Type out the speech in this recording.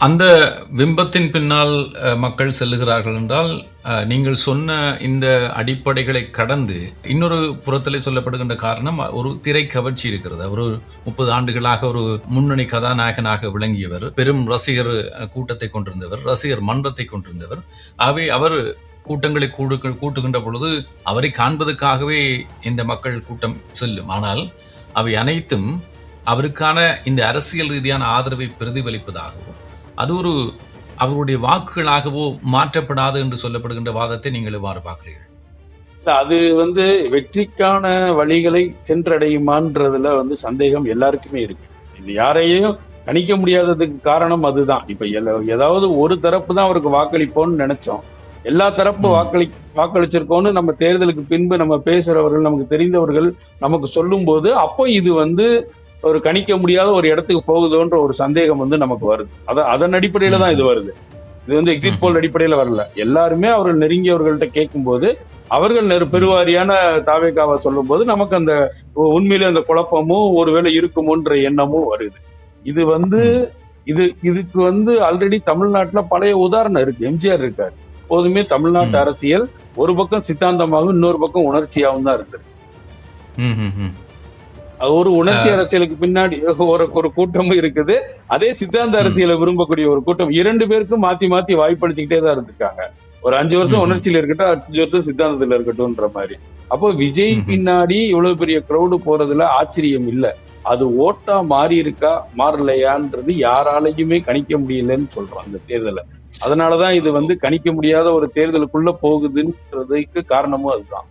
அந்த பிம்பத்தின் பின்னால் மக்கள் செல்லுகிறார்கள் என்றால், நீங்கள் சொன்ன இந்த அடிப்படைகளை கடந்து இன்னொரு புறத்திலே சொல்லப்படுகின்ற காரணம், ஒரு திரை கவர்ச்சி இருக்கிறது. ஒரு 30 ஆண்டுகளாக ஒரு முன்னணி கதாநாயகனாக விளங்கியவர், பெரும் ரசிகர் கூட்டத்தை கொண்டிருந்தவர், ரசிகர் மன்றத்தை கொண்டிருந்தவர். ஆகவே அவர் கூட்டங்களை கூட்டுகின்ற பொழுது அவரை காண்பதற்காகவே இந்த மக்கள் கூட்டம் செல்லும். ஆனால் அவை அனைத்தும் அவருக்கான இந்த அரசியல் ரீதியான ஆதரவை பிரதிபலிப்பதாகவும், அது ஒரு அவருடைய வாக்குகளாகவோ மாற்றப்படாது என்று சொல்லப்படுகின்ற வாதத்தை நீங்கள் எவ்வாறு பார்க்கிறீர்கள்? அது வெற்றிக்கான வழிகளை சென்றடையுமான்றதுல சந்தேகம் எல்லாருக்குமே இருக்கு. இது யாரையும் கணிக்க முடியாததுக்கு காரணம் அதுதான். இப்ப ஏதாவது ஒரு தரப்பு தான் அவருக்கு வாக்களிப்போம்னு நினைச்சோம். எல்லா தரப்பு வாக்களிச்சிருக்கோம்னு நம்ம தேர்தலுக்கு பின்பு நம்ம பேசுறவர்கள், நமக்கு தெரிந்தவர்கள் நமக்கு சொல்லும் போது, அப்போ இது ஒரு கணிக்க முடியாத ஒரு இடத்துக்கு போகுதோன்ற ஒரு சந்தேகம் நமக்கு வருது. அதன் அடிப்படையில தான் இது வருது. இது எக்ஸிட் போல் அடிப்படையில வரல. எல்லாருமே அவர்கள் நெருங்கியவர்கள்ட்ட கேட்கும் போது, அவர்கள் பெருவாரியான தாவேகாவை சொல்லும் போது நமக்கு அந்த உண்மையிலே அந்த குழப்பமும் ஒருவேளை இருக்குமோன்ற எண்ணமும் வருது. இதுக்கு ஆல்ரெடி தமிழ்நாட்டுல பழைய உதாரணம் இருக்கு. எம்ஜிஆர் இருக்காரு. எப்போதுமே தமிழ்நாட்டு அரசியல் ஒரு பக்கம் சித்தாந்தமாகவும் இன்னொரு பக்கம் உணர்ச்சியாகவும் தான் இருக்கு. ஒரு உணர்ச்சி அரசியலுக்கு பின்னாடி ஒரு கூட்டமும் இருக்குது. அதே சித்தாந்த அரசியலை விரும்பக்கூடிய ஒரு கூட்டம். 2 பேருக்கும் மாத்தி மாத்தி வாய்ப்பளிச்சுக்கிட்டே தான் இருந்திருக்காங்க. ஒரு 5 வருஷம் உணர்ச்சியில இருக்கட்டும், 5 வருஷம் சித்தாந்தத்துல இருக்கட்டும்ன்ற மாதிரி. அப்போ விஜய் பின்னாடி இவ்வளவு பெரிய கிரௌடு போறதுல ஆச்சரியம் இல்ல. அது ஓட்டா மாறி இருக்கா மாறலையான்றது யாராலையுமே கணிக்க முடியலன்னு சொல்றோம் அந்த தேர்தலை. அதனாலதான் இது கணிக்க முடியாத ஒரு தேர்தலுக்குள்ள போகுதுன்றதுக்கு காரணமும் அதுதான்.